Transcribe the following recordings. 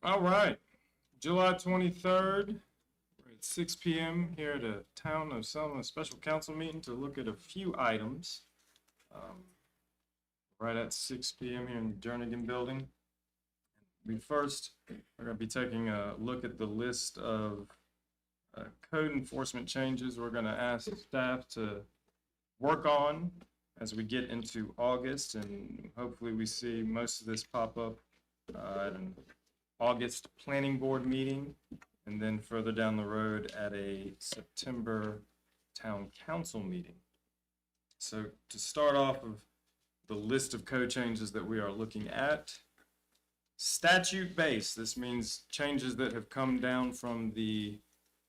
All right, July 23rd, we're at 6 p.m. here at the Town of Selma Special Council meeting to look at a few items. Right at 6 p.m. here in the Jernigan building. We're going to be taking a look at the list of code enforcement changes we're going to ask staff to work on as we get into August, and hopefully we see most of this pop up at an August planning board meeting, and then further down the road at a September town council meeting. So to start off of the list of code changes that we are looking at, statute based, this means changes that have come down from the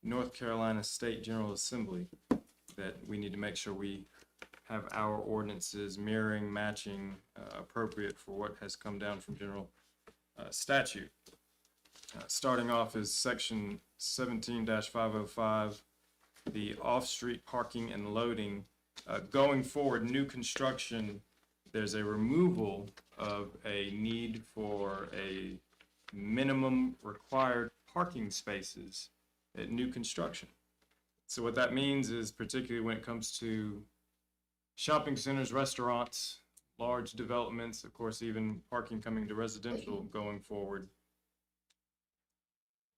North Carolina State General Assembly that we need to make sure we have our ordinances mirroring, matching, appropriate for what has come down from general statute. Starting off is section 17-505, the off-street parking and loading. Going forward, new construction, there's a removal of a need for a minimum required parking spaces at new construction. So what that means is, particularly when it comes to shopping centers, restaurants, large developments, of course, even parking coming to residential going forward,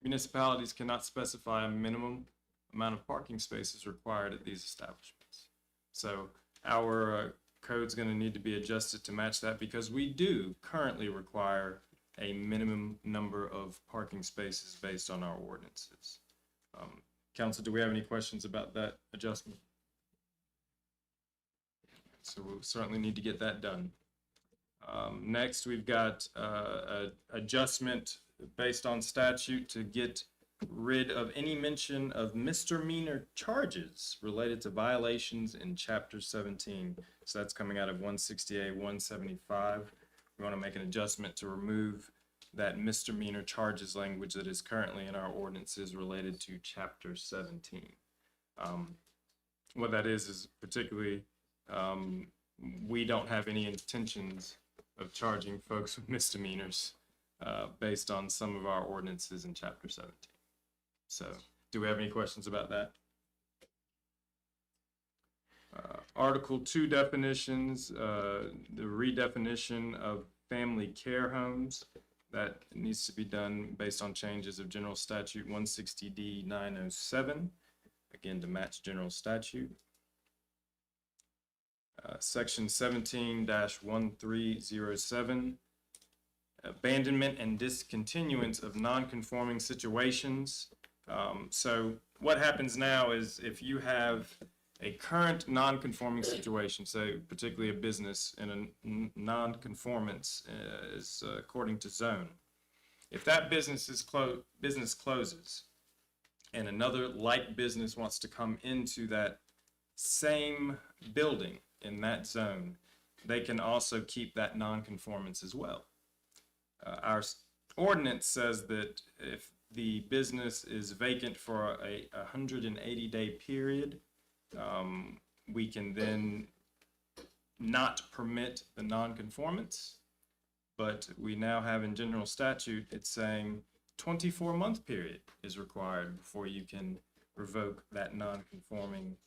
municipalities cannot specify a minimum amount of parking spaces required at these establishments. So our code's going to need to be adjusted to match that, because we do currently require a minimum number of parking spaces based on our ordinances. Council, do we have any questions about that adjustment? So we'll certainly need to get that done. Next, we've got an adjustment based on statute to get rid of any mention of misdemeanor charges related to violations in Chapter 17. So that's coming out of 168, 175. We want to make an adjustment to remove that misdemeanor charges language that is currently in our ordinances related to Chapter 17. What that is particularly, we don't have any intentions of charging folks with misdemeanors based on some of our ordinances in Chapter 17. So, do we have any questions about that? Article 2 definitions, the redefinition of family care homes, that needs to be done based on changes of General Statute 160D 907, again to match General Statute. Section 17-1307, abandonment and discontinuance of non-conforming situations. So what happens now is, if you have a current non-conforming situation, so particularly a business in a non-conformance is according to zone, if that business closes and another like business wants to come into that same building in that zone, they can also keep that non-conformance as well. Our ordinance says that if the business is vacant for a 180-day period, we can then not permit the non-conformance, but we now have in general statute, it's saying 24-month period is required before you can revoke that non-conforming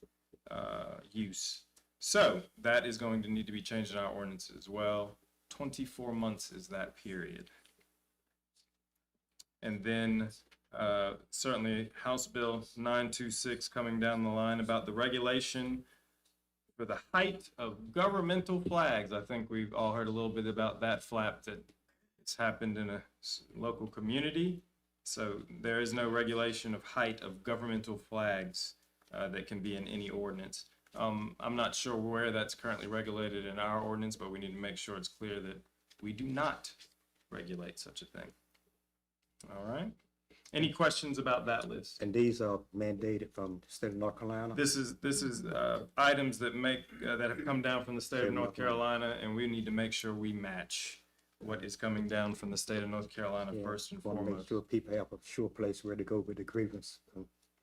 use. So that is going to need to be changed in our ordinance as well. 24 months is that period. And then certainly House Bill 926 coming down the line about the regulation for the height of governmental flags. I think we've all heard a little bit about that flap that it's happened in a local community. So there is no regulation of height of governmental flags that can be in any ordinance. I'm not sure where that's currently regulated in our ordinance, but we need to make sure it's clear that we do not regulate such a thing. All right. Any questions about that list? And these are mandated from the state of North Carolina? This is items that that have come down from the state of North Carolina, and we need to make sure we match what is coming down from the state of North Carolina first and foremost. Make sure people have a sure place where to go with the grievance.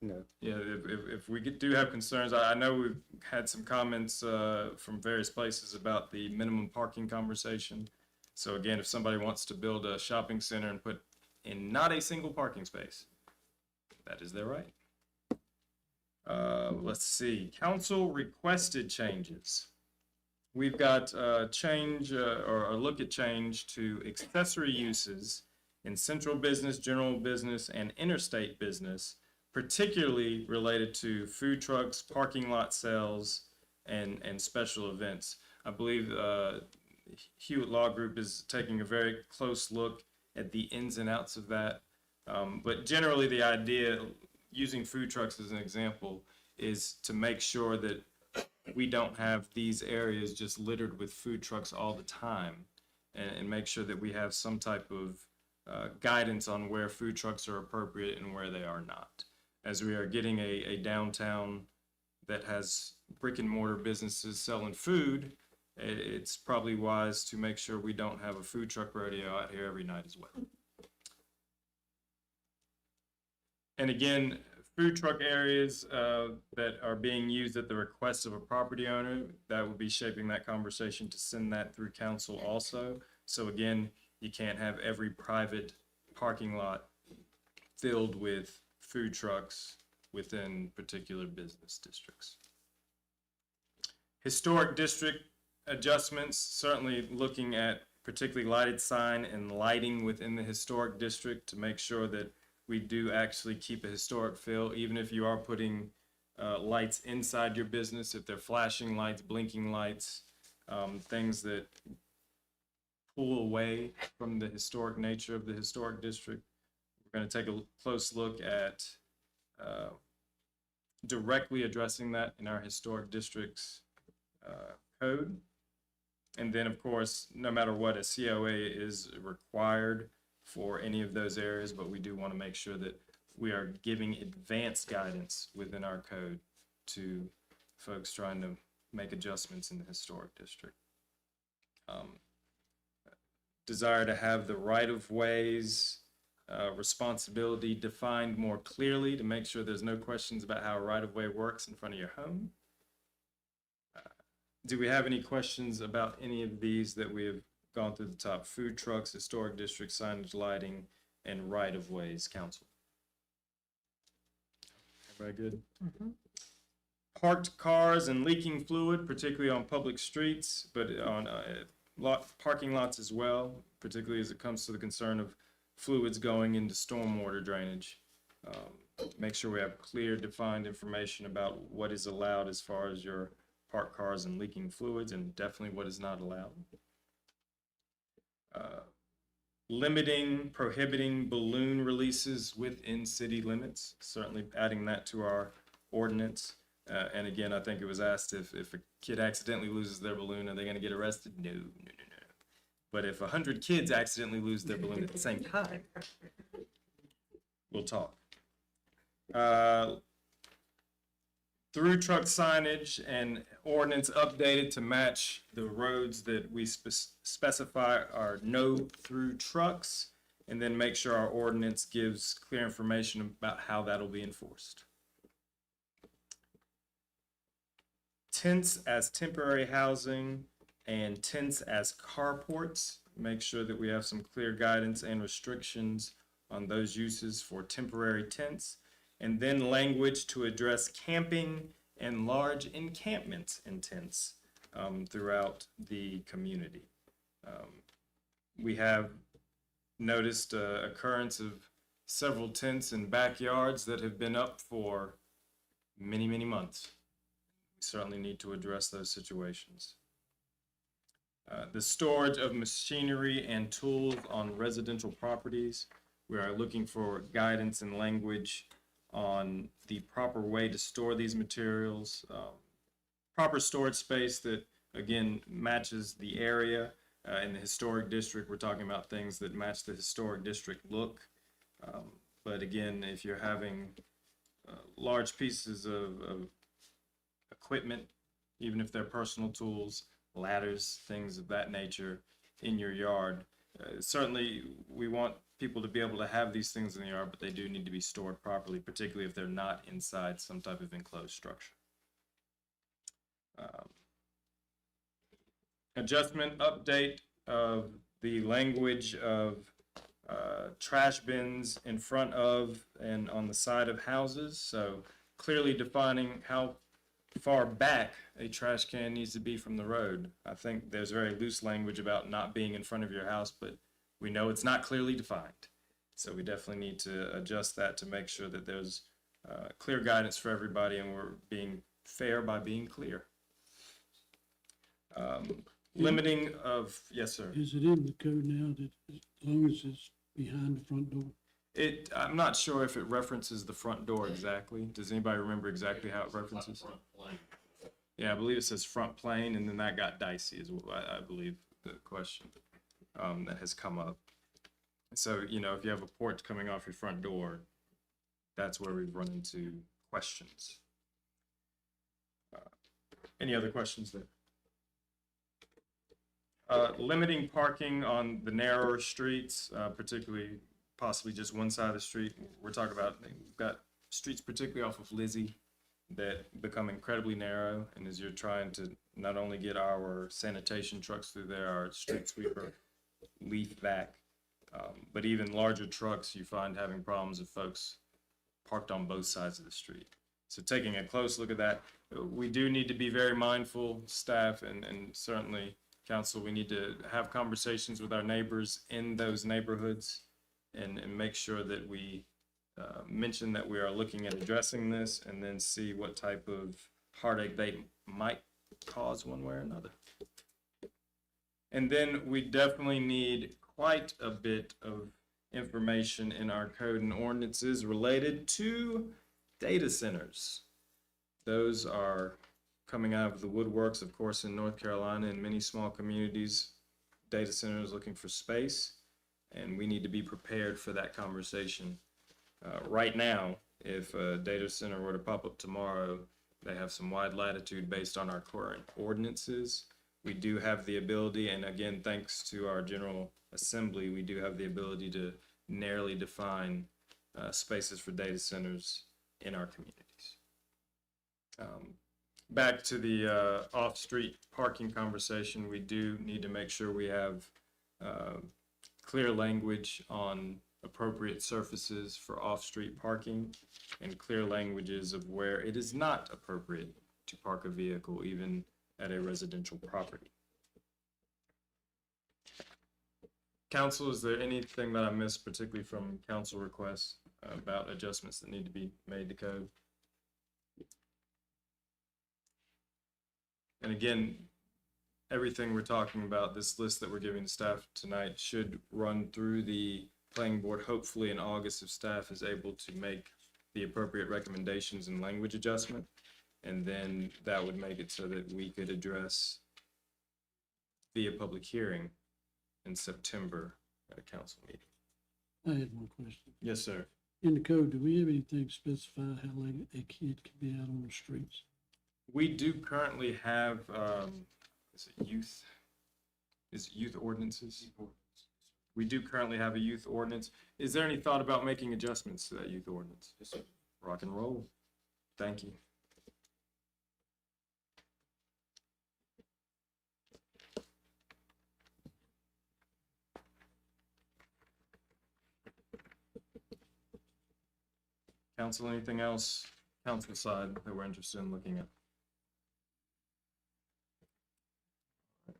No. Yeah, if we do have concerns, I know we've had some comments from various places about the minimum parking conversation. So again, if somebody wants to build a shopping center and put in not a single parking space, that is their right. Let's see, council requested changes. We've got change or a look at change to accessory uses in central business, general business, and interstate business, particularly related to food trucks, parking lot sales, and special events. I believe Hewitt Law Group is taking a very close look at the ins and outs of that. But generally, the idea, using food trucks as an example, is to make sure that we don't have these areas just littered with food trucks all the time, and make sure that we have some type of guidance on where food trucks are appropriate and where they are not. As we are getting a downtown that has brick and mortar businesses selling food, it's probably wise to make sure we don't have a food truck rodeo out here every night as well. And again, food truck areas that are being used at the request of a property owner, that would be shaping that conversation to send that through council also. So again, you can't have every private parking lot filled with food trucks within particular business districts. Historic district adjustments, certainly looking at particularly lighted sign and lighting within the historic district to make sure that we do actually keep a historic feel, even if you are putting lights inside your business, if they're flashing lights, blinking lights, things that pull away from the historic nature of the historic district. We're going to take a close look at directly addressing that in our historic districts code. And then, of course, no matter what, a COA is required for any of those areas, but we do want to make sure that we are giving advanced guidance within our code to folks trying to make adjustments in the historic district. Desire to have the right-of-ways responsibility defined more clearly to make sure there's no questions about how a right-of-way works in front of your home. Do we have any questions about any of these that we have gone through the top? Food trucks, historic district, signage, lighting, and right-of-ways, council. Everybody good? Mm-hmm. Parked cars and leaking fluid, particularly on public streets, but on parking lots as well, particularly as it comes to the concern of fluids going into stormwater drainage. Make sure we have clear, defined information about what is allowed as far as your parked cars and leaking fluids, and definitely what is not allowed. Limiting, prohibiting balloon releases within city limits, certainly adding that to our ordinance. And again, I think it was asked if a kid accidentally loses their balloon, are they going to get arrested? No. But if 100 kids accidentally lose their balloon at the same time, we'll talk. Through truck signage and ordinance updated to match the roads that we specify are no through trucks, and then make sure our ordinance gives clear information about how that'll be enforced. Tents as temporary housing and tents as carports. Make sure that we have some clear guidance and restrictions on those uses for temporary tents. And then language to address camping and large encampments in tents throughout the community. We have noticed occurrence of several tents in backyards that have been up for many, many months. We certainly need to address those situations. The storage of machinery and tools on residential properties. We are looking for guidance and language on the proper way to store these materials, proper storage space that, again, matches the area. In the historic district, we're talking about things that match the historic district look. But again, if you're having large pieces of equipment, even if they're personal tools, ladders, things of that nature in your yard, certainly we want people to be able to have these things in the yard, but they do need to be stored properly, particularly if they're not inside some type of enclosed structure. Adjustment, update of the language of trash bins in front of and on the side of houses. So clearly defining how far back a trash can needs to be from the road. I think there's very loose language about not being in front of your house, but we know it's not clearly defined. So we definitely need to adjust that to make sure that there's clear guidance for everybody and we're being fair by being clear. Limiting of, yes, sir. Is it in the code now that as long as it's behind the front door? I'm not sure if it references the front door exactly. Does anybody remember exactly how it references? Yeah, I believe it says front plane, and then that got dicey is what I believe the question that has come up. So, you know, if you have a porch coming off your front door, that's where we've run into questions. Any other questions there? Limiting parking on the narrower streets, particularly possibly just one side of the street. We're talking about, we've got streets particularly off of Lizzie that become incredibly narrow, and as you're trying to not only get our sanitation trucks through there, our street sweeper, leaf vac, but even larger trucks, you find having problems with folks parked on both sides of the street. So taking a close look at that, we do need to be very mindful, staff, and certainly council, we need to have conversations with our neighbors in those neighborhoods and make sure that we mention that we are looking at addressing this and then see what type of heartache they might cause one way or another. And then we definitely need quite a bit of information in our code and ordinances related to data centers. Those are coming out of the woodworks, of course, in North Carolina and many small communities. Data centers looking for space, and we need to be prepared for that conversation. Right now, if a data center were to pop up tomorrow, they have some wide latitude based on our current ordinances. We do have the ability, and again, thanks to our General Assembly, we do have the ability to narrowly define spaces for data centers in our communities. Back to the off-street parking conversation, we do need to make sure we have clear language on appropriate surfaces for off-street parking and clear languages of where it is not appropriate to park a vehicle, even at a residential property. Council, is there anything that I missed, particularly from council requests, about adjustments that need to be made to code? And again, everything we're talking about, this list that we're giving to staff tonight, should run through the planning board, hopefully in August, if staff is able to make the appropriate recommendations and language adjustment. And then that would make it so that we could address via public hearing in September at a council meeting. I had one question. Yes, sir. In the code, do we have anything specify how long a kid can be out on the streets? We do currently have, is it youth ordinances? We do currently have a youth ordinance. Is there any thought about making adjustments to that youth ordinance? Yes, sir. Rock and roll. Thank you. Council, anything else, council side, that we're interested in looking at?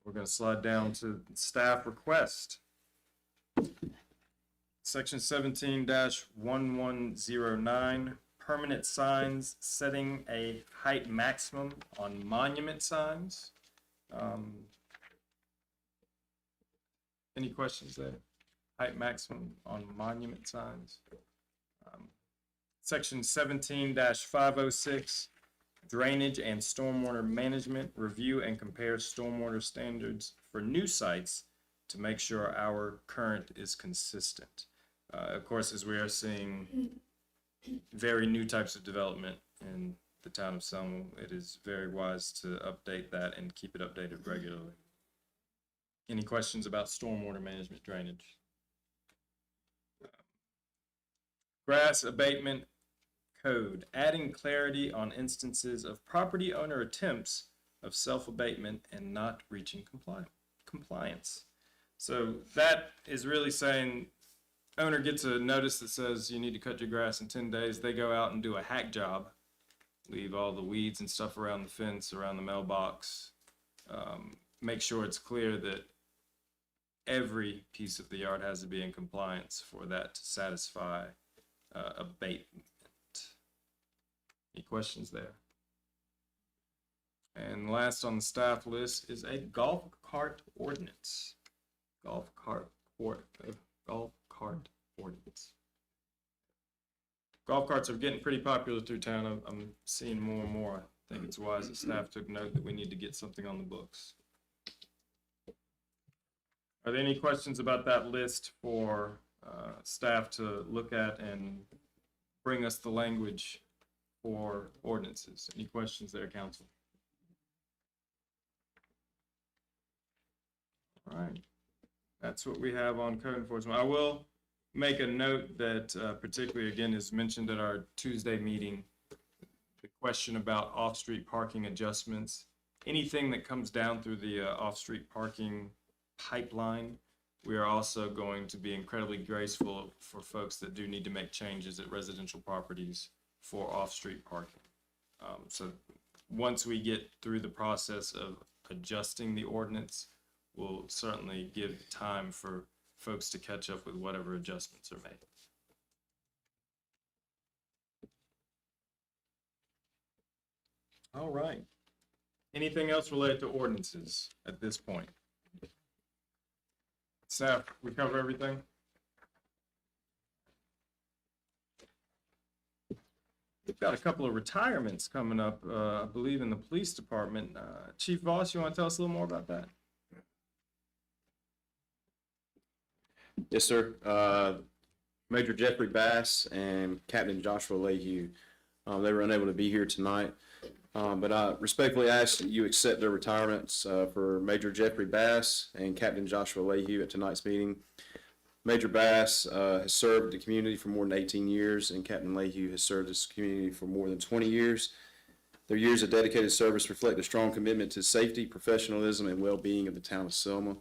We're going to slide down to staff request. Section 17-1109, permanent signs, setting a height maximum on monument signs. Any questions there? Height maximum on monument signs. Section 17-506, drainage and stormwater management, review and compare stormwater standards for new sites to make sure our current is consistent. Of course, as we are seeing very new types of development in the town of Selma, it is very wise to update that and keep it updated regularly. Any questions about stormwater management drainage? Grass abatement code, adding clarity on instances of property owner attempts of self-abatement and not reaching compliance. So that is really saying owner gets a notice that says you need to cut your grass in 10 days. They go out and do a hack job, leave all the weeds and stuff around the fence, around the mailbox, make sure it's clear that every piece of the yard has to be in compliance for that to satisfy abatement. Any questions there? And last on the staff list is a golf cart ordinance. Golf cart ordinance. Golf carts are getting pretty popular through town. I'm seeing more and more. I think it's wise that staff took note that we need to get something on the books. Are there any questions about that list for staff to look at and bring us the language for ordinances? Any questions there, council? All right, that's what we have on code enforcement. I will make a note that particularly, again, is mentioned at our Tuesday meeting, the question about off-street parking adjustments. Anything that comes down through the off-street parking pipeline, we are also going to be incredibly graceful for folks that do need to make changes at residential properties for off-street parking. So once we get through the process of adjusting the ordinance, we'll certainly give time for folks to catch up with whatever adjustments are made. All right. Anything else related to ordinances at this point? Staff, we cover everything? We've got a couple of retirements coming up, I believe, in the police department. Chief Voss, you want to tell us a little more about that? Yes, sir. Major Jeffrey Bass and Captain Joshua Lehue. They were unable to be here tonight, but I respectfully ask that you accept their retirements for Major Jeffrey Bass and Captain Joshua Lehue at tonight's meeting. Major Bass has served the community for more than 18 years, and Captain Lehue has served this community for more than 20 years. Their years of dedicated service reflect a strong commitment to safety, professionalism, and well-being of the town of Selma.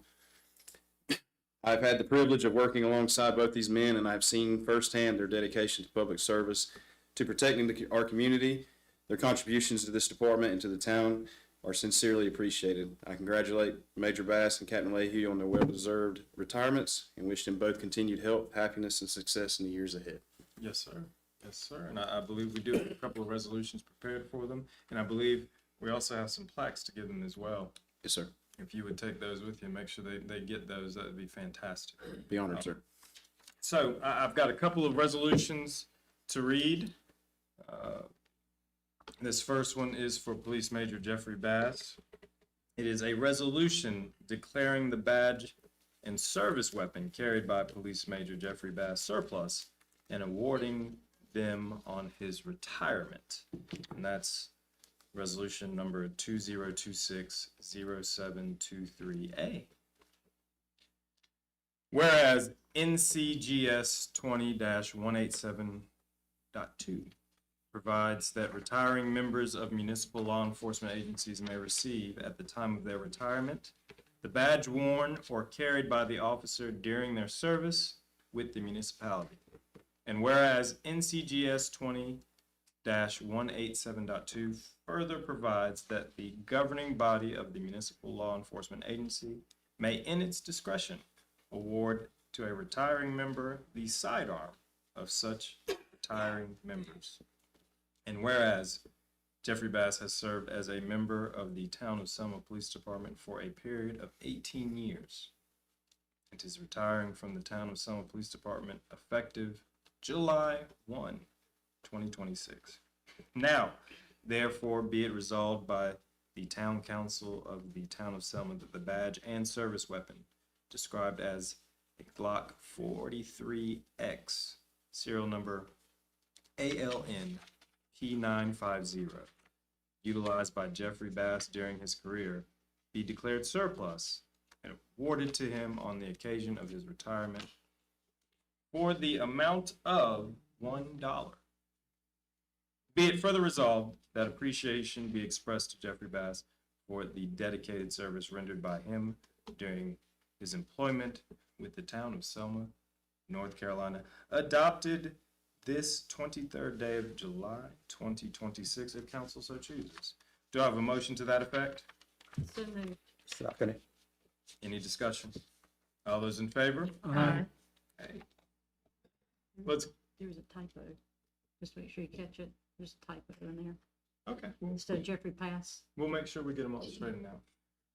I've had the privilege of working alongside both these men, and I've seen firsthand their dedication to public service, to protecting our community. Their contributions to this department and to the town are sincerely appreciated. I congratulate Major Bass and Captain Lehue on their well-deserved retirements and wish them both continued health, happiness, and success in the years ahead. Yes, sir. Yes, sir. And I believe we do have a couple of resolutions prepared for them, and I believe we also have some plaques to give them as well. Yes, sir. If you would take those with you and make sure they get those, that would be fantastic. Be honored, sir. So I've got a couple of resolutions to read. This first one is for Police Major Jeffrey Bass. It is a resolution declaring the badge and service weapon carried by Police Major Jeffrey Bass surplus and awarding them on his retirement. And that's resolution number 2026-0723A. Whereas NCGS 20-187.2 provides that retiring members of municipal law enforcement agencies may receive, at the time of their retirement, the badge worn or carried by the officer during their service with the municipality. And whereas NCGS 20-187.2 further provides that the governing body of the municipal law enforcement agency may, in its discretion, award to a retiring member the sidearm of such retiring members. And whereas Jeffrey Bass has served as a member of the Town of Selma Police Department for a period of 18 years and is retiring from the Town of Selma Police Department effective July 1, 2026. Now, therefore, be it resolved by the Town Council of the Town of Selma that the badge and service weapon described as a Glock 43X, serial number ALN P950, utilized by Jeffrey Bass during his career, be declared surplus and awarded to him on the occasion of his retirement for the amount of $1. Be it further resolved that appreciation be expressed to Jeffrey Bass for the dedicated service rendered by him during his employment with the town of Selma, North Carolina, adopted this 23rd day of July, 2026, if council so chooses. Do I have a motion to that effect? So moved. Second it. Any discussion? All those in favor? Aye. Hey. Let's, There was a typo. Just make sure you catch it. There's a typo in there. okay, Instead of Jeffrey Pass. we'll make sure we get them all straightened out.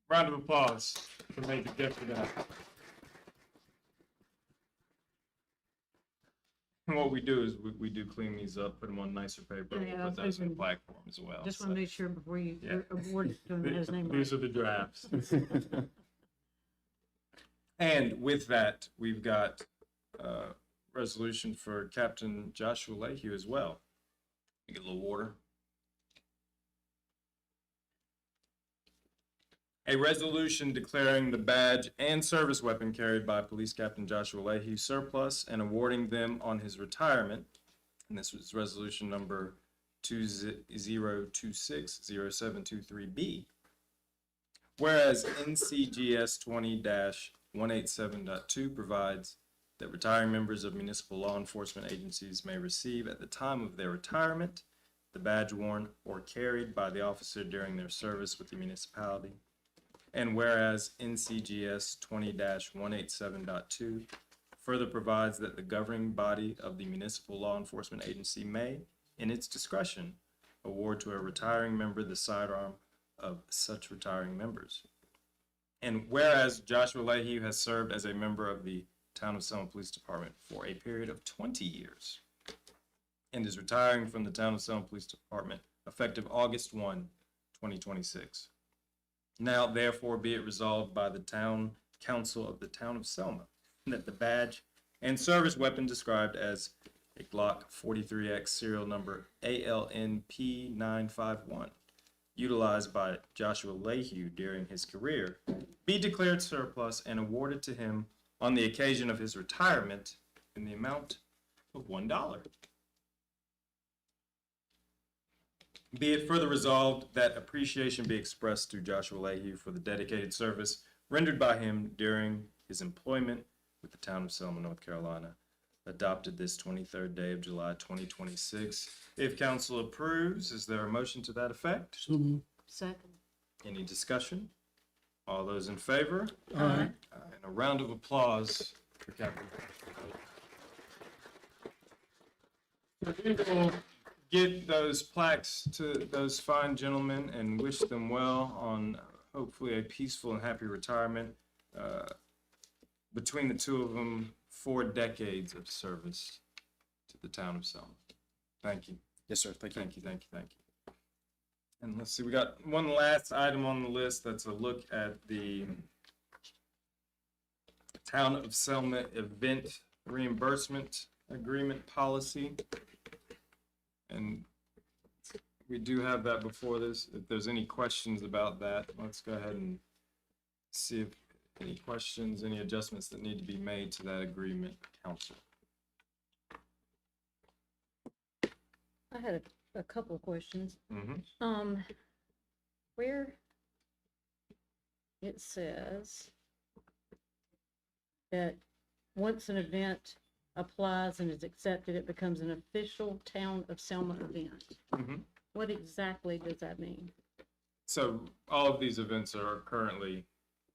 Round of applause for Major Jeffrey Bass. And what we do is we do clean these up, put them on nicer paper, Yeah, we'll I put was those in a hoping- plaque form as well. Just so. want to make sure before you Yeah. award it to him, that his name right. These are the drafts. And with that, we've got a resolution for Captain Joshua Lehue as well. Get a little water. A resolution declaring the badge and service weapon carried by Police Captain Joshua Lehue surplus and awarding them on his retirement. And this was resolution number 20260723B. Whereas NCGS 20-187.2 provides that retiring members of municipal law enforcement agencies may receive at the time of their retirement the badge worn or carried by the officer during their service with the municipality. And whereas NCGS 20-187.2 further provides that the governing body of the municipal law enforcement agency may, in its discretion, award to a retiring member the sidearm of such retiring members. And whereas Joshua Lehue has served as a member of the Town of Selma Police Department for a period of 20 years and is retiring from the Town of Selma Police Department effective August 1, 2026. Now, therefore, be it resolved by the Town Council of the Town of Selma that the badge and service weapon described as a Glock 43X serial number ALNP951, utilized by Joshua Lehue during his career, be declared surplus and awarded to him on the occasion of his retirement in the amount of $1. Be it further resolved that appreciation be expressed to Joshua Lehue for the dedicated service rendered by him during his employment with the Town of Selma, North Carolina, adopted this 23rd day of July, 2026. If council approves, is there a motion to that effect? So moved. Second. Any discussion? All those in favor? Aye. And a round of applause for Captain. We will get those plaques to those fine gentlemen and wish them well on hopefully a peaceful and happy retirement. Between the two of them, 4 decades of service to the Town of Selma. Thank you. Yes, sir. Thank you. Thank you, thank you, thank you. And let's see, we got one last item on the list. That's a look at the Town of Selma event reimbursement agreement policy. And we do have that before this. If there's any questions about that, let's go ahead and see if any questions, any adjustments that need to be made to that agreement, council. I had a couple of questions. Mm-hmm. Where it says that once an event applies and is accepted, it becomes an official Town of Selma event. Mm-hmm. What exactly does that mean? So all of these events are currently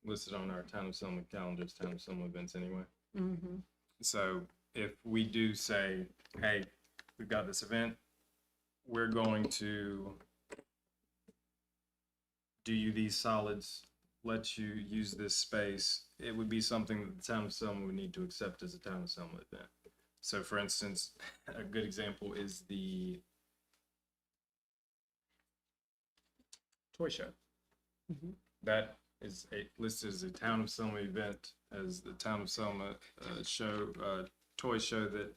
listed on our Town of Selma calendars, Town of Selma events anyway. Mm-hmm. So if we do say, hey, we've got this event, we're going to do you these solids, let you use this space, it would be something that the Town of Selma would need to accept as a Town of Selma event. So for instance, a good example is the toy show. Mhm. That is listed as a Town of Selma event, as the Town of Selma toy show that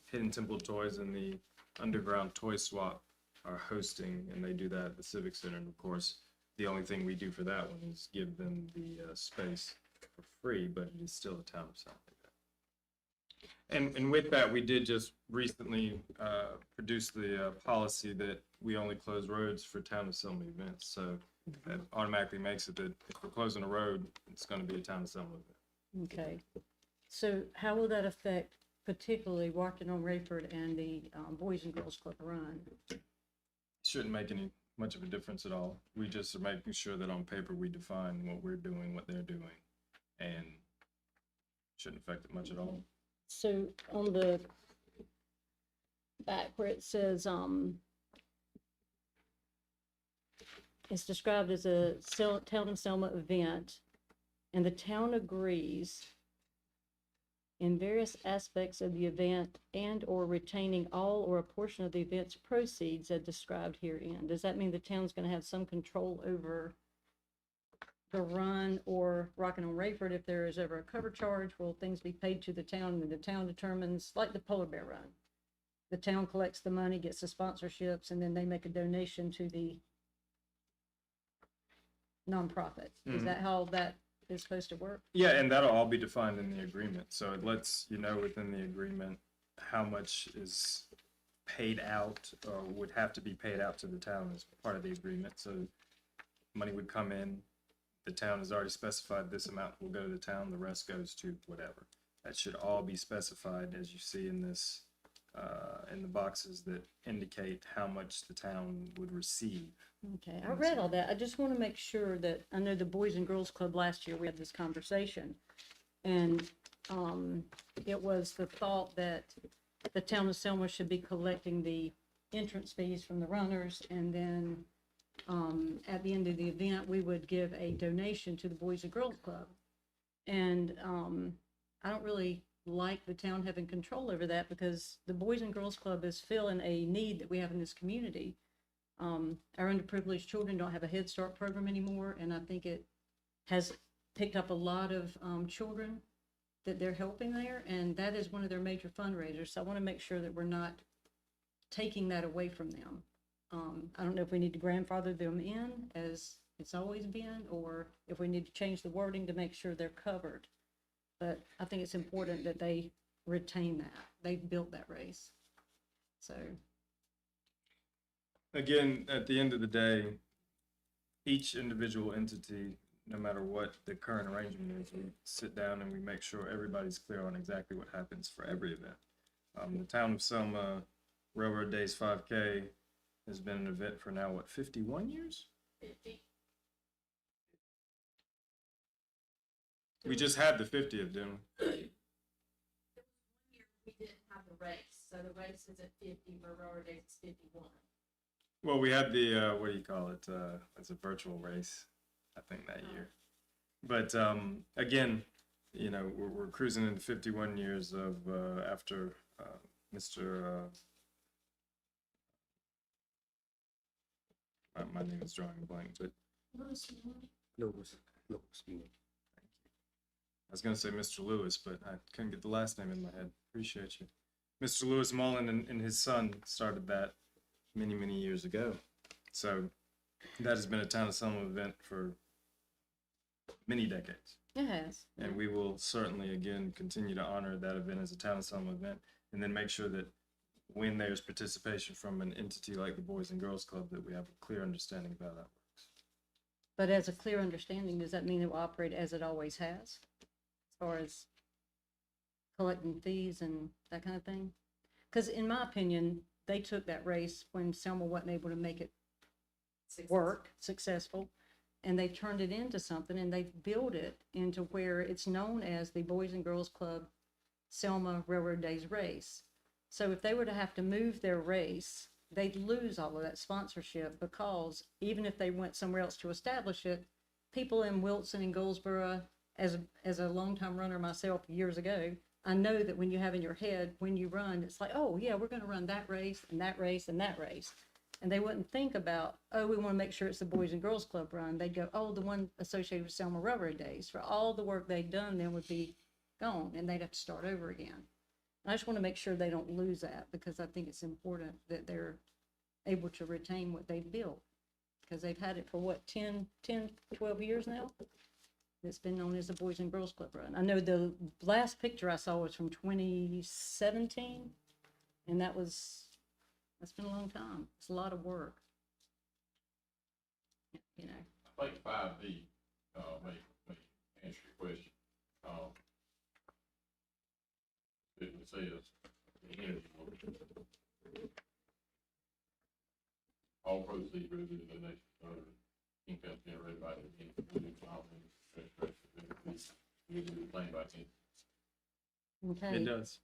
Hidden Temple Toys and the Underground Toy Swap are hosting, and they do that at the Civic Center. And of course, the only thing we do for that one is give them the space for free, but it is still a Town of Selma event. And with that, we did just recently produce the policy that we only close roads for town of Selma events. So that automatically makes it that if we're closing a road, it's going to be a town of Selma event. Okay. So how will that affect particularly Walking on Rayford and the Boys and Girls Club Run? Shouldn't make any much of a difference at all. We just are making sure that on paper we define what we're doing, what they're doing, and shouldn't affect it much at all. So on the back where it says, it's described as a Town of Selma event, and the town agrees in various aspects of the event and or retaining all or a portion of the event's proceeds as described herein. Does that mean the town's gonna have some control over the run or Rockin' on Rayford? If there is ever a cover charge, will things be paid to the town and the town determines, like the Polar Bear Run? The town collects the money, gets the sponsorships, and then they make a donation to the nonprofit. Is that how that is supposed to work? Yeah, and that'll all be defined in the agreement. So it lets you know within the agreement how much is paid out or would have to be paid out to the town as part of the agreement. So money would come in, the town has already specified this amount will go to the town, the rest goes to whatever. That should all be specified as you see in this, in the boxes that indicate how much the town would receive. Okay, I read all that. I just want to make sure that, I know the Boys and Girls Club last year, we had this conversation. And it was the thought that the town of Selma should be collecting the entrance fees from the runners. And then at the end of the event, we would give a donation to the Boys and Girls Club. And I don't really like the town having control over that because the Boys and Girls Club is filling a need that we have in this community. Our underprivileged children don't have a Head Start program anymore, and I think it has picked up a lot of children that they're helping there, and that is one of their major fundraisers. So I want to make sure that we're not taking that away from them. I don't know if we need to grandfather them in, as it's always been, or if we need to change the wording to make sure they're covered. But I think it's important that they retain that. They've built that race. So. Again, at the end of the day, each individual entity, no matter what the current arrangement is, we sit down and we make sure everybody's clear on exactly what happens for every event. The town of Selma Railroad Days 5K has been an event for now, what, 51 years? 50. We just had the 50th, didn't we? Year we didn't have the race, so the race is at 50, but Railroad Days is 51. Well, we had the, what do you call it? It's a virtual race, I think, that year. But again, you know, we're cruising into 51 years of after Mr. My name is drawing a blank, but Lewis, I was going to say Mr. Lewis, but I couldn't get the last name in my head. Appreciate you. Mr. Lewis Mullen and his son started that many, many years ago. So that has been a town of Selma event for many decades. It has. And we will certainly, again, continue to honor that event as a town of Selma event, and then make sure that when there's participation from an entity like the Boys and Girls Club, that we have a clear understanding of how that works. But as a clear understanding, does that mean it will operate as it always has? As far as collecting fees and that kind of thing? Because in my opinion, they took that race when Selma wasn't able to make it work successful, and they turned it into something, and they built it into where it's known as the Boys and Girls Club Selma Railroad Days race. So if they were to have to move their race, they'd lose all of that sponsorship, because even if they went somewhere else to establish it, people in Wilson and Goldsboro, as a longtime runner myself years ago, I know that when you have in your head, when you run, it's like, oh yeah, we're going to run that race and that race and that race. And they wouldn't think about, oh, we want to make sure it's the Boys and Girls Club run. They'd go, oh, the one associated with Selma Railroad Days. For all the work they'd done then would be gone, and they'd have to start over again. And I just want to make sure they don't lose that, because I think it's important that they're able to retain what they've built, because they've had it for what, 10, 12 years now? It's been known as the Boys and Girls Club Run. I know the last picture I saw was from 2017, and that's been a long time. It's a lot of work. You know, I think 5D, may answer your question. It says, the energy motion. All proceeds related to the donation or income generated by the including filing, claimed by any. okay. It does.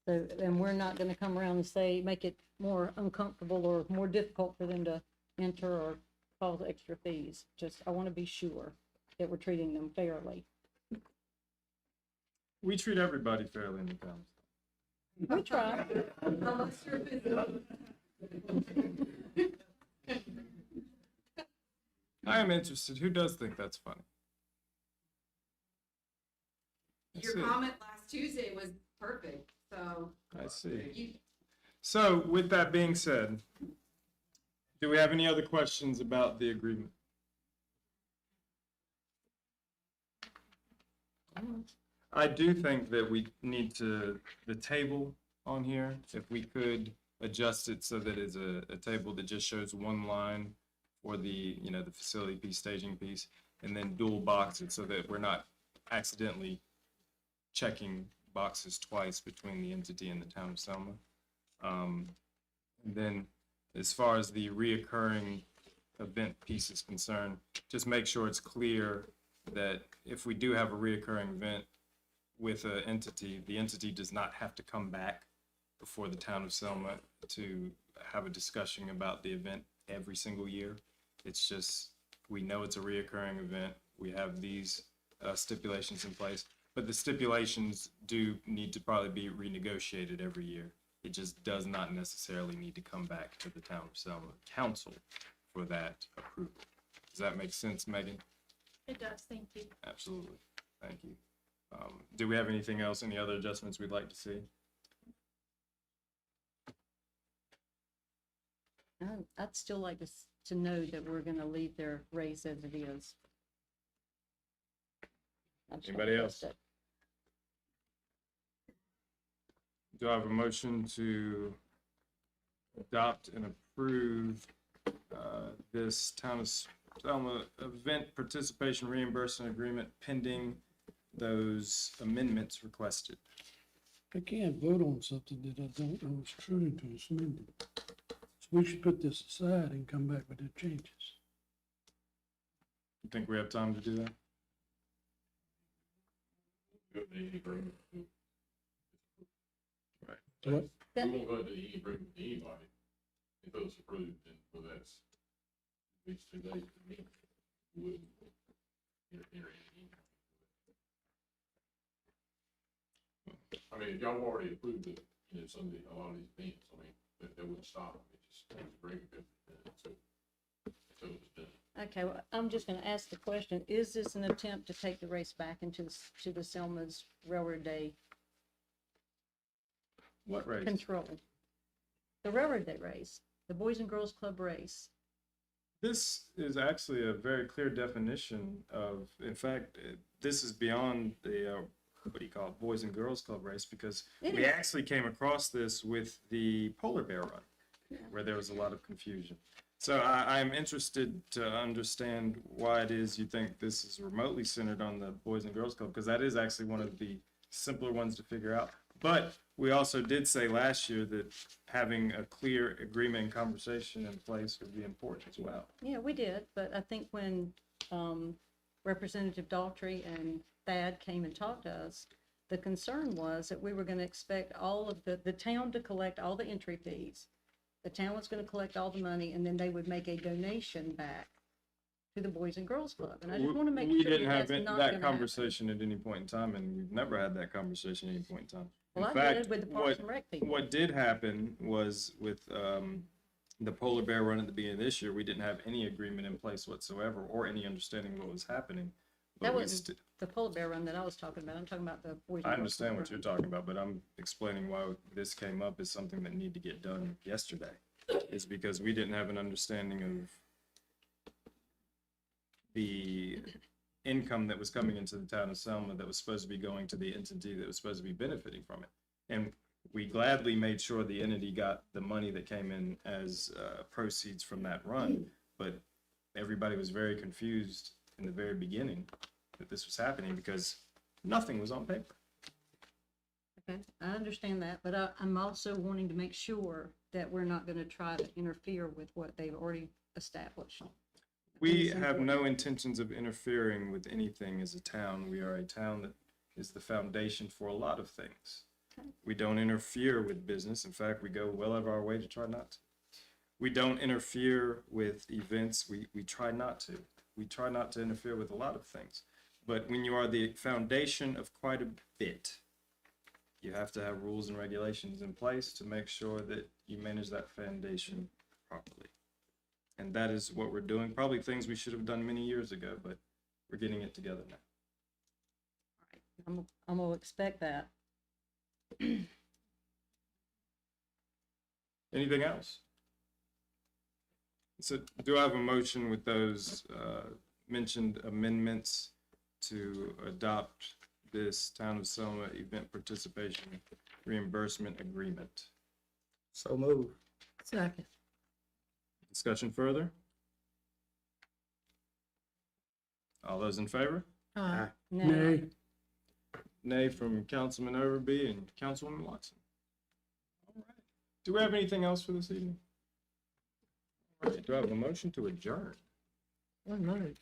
So, and we're not gonna come around and say, make it more uncomfortable or more difficult for them to enter or cause extra fees. Just, I wanna be sure that we're treating them fairly. We treat everybody fairly in the town. We try. I am interested. Who does think that's funny? I Your see. comment last Tuesday was perfect, so I see. you, So with that being said, do we have any other questions about the agreement? I do think that we need to, the table on here, if we could adjust it so that it's a table that just shows one line for the, you know, the facility piece, staging piece, and then dual box it so that we're not accidentally checking boxes twice between the entity and the town of Selma. And then as far as the reoccurring event piece is concerned, just make sure it's clear that if we do have a reoccurring event with an entity, the entity does not have to come back before the town of Selma to have a discussion about the event every single year. It's just, we know it's a reoccurring event. We have these stipulations in place, but the stipulations do need to probably be renegotiated every year. It just does not necessarily need to come back to the town of Selma council for that approval. Does that make sense, Megan? It does, thank you. Absolutely. Thank you. Do we have anything else, any other adjustments we'd like to see? I'd still like to know that we're gonna leave their raise as it is. I just wanna Anybody post else? it. Do I have a motion to adopt and approve this town of Selma event participation reimbursement agreement pending those amendments requested? I can't vote on something that I don't know is true until it's amended. So we should put this aside and come back with the changes. You think we have time to do that? Good to any agreement. What? We won't go into any agreement with anybody until it's approved, and for that's at least 2 days to me. We wouldn't enter any. I mean, if y'all have already approved it, you know, a lot of these things, I mean, that wouldn't stop them. It just bring it until it's done. Okay, well, I'm just gonna ask the question, is this an attempt to take the race back into to the Selma's Railroad Day What race? control? The Railroad Day race, the Boys and Girls Club race. This is actually a very clear definition of, in fact, this is beyond the, what do you call it, Boys and Girls Club race, because It we is. actually came across this with the Polar Bear Run, where there was a lot of confusion. So I'm interested to understand why it is you think this is remotely centered on the Boys and Girls Club, because that is actually one of the simpler ones to figure out. But we also did say last year that having a clear agreement and conversation in place would be important as well. Yeah, we did, but I think when Representative Daltrey and Thad came and talked to us, the concern was that we were gonna expect all of the town to collect all the entry fees. The town was gonna collect all the money, and then they would make a donation back to the Boys and Girls Club. And I just wanna make We sure didn't that have that's not that gonna happen. conversation at any point in time, and we've never had that conversation at any point in time. Well, In I fact, did with the Parks and Rec people. what did happen was with the Polar Bear Run at the beginning of this year, we didn't have any agreement in place whatsoever or any understanding of what was happening. But That we wasn't st- the Polar Bear Run that I was talking about. I'm talking about the Boys and Girls Club. I understand what run. you're talking about, but I'm explaining why this came up as something that needed to get done yesterday. Is because we didn't have an understanding of the income that was coming into the town of Selma that was supposed to be going to the entity that was supposed to be benefiting from it. And we gladly made sure the entity got the money that came in as proceeds from that run. But everybody was very confused in the very beginning that this was happening because nothing was on paper. Okay, I understand that, but I'm also wanting to make sure that we're not gonna try to interfere with what they've already established. We It's have important. no intentions of interfering with anything as a town. We are a town that is the foundation for a lot of things. Okay. We don't interfere with business. In fact, we go well out of our way to try not to. We don't interfere with events. We try not to. We try not to interfere with a lot of things. But when you are the foundation of quite a bit, you have to have rules and regulations in place to make sure that you manage that foundation properly. And that is what we're doing. Probably things we should have done many years ago, but we're getting it together now. I'm gonna expect that. Anything else? So do I have a motion with those mentioned amendments to adopt this Town of Selma event participation reimbursement agreement? So move. Second. Discussion further? All those in favor? Aye. No, Nay. Nay from Councilman Overby and Councilwoman Watson. All right. Do we have anything else for this evening? All right. Do I have a motion to adjourn? All right.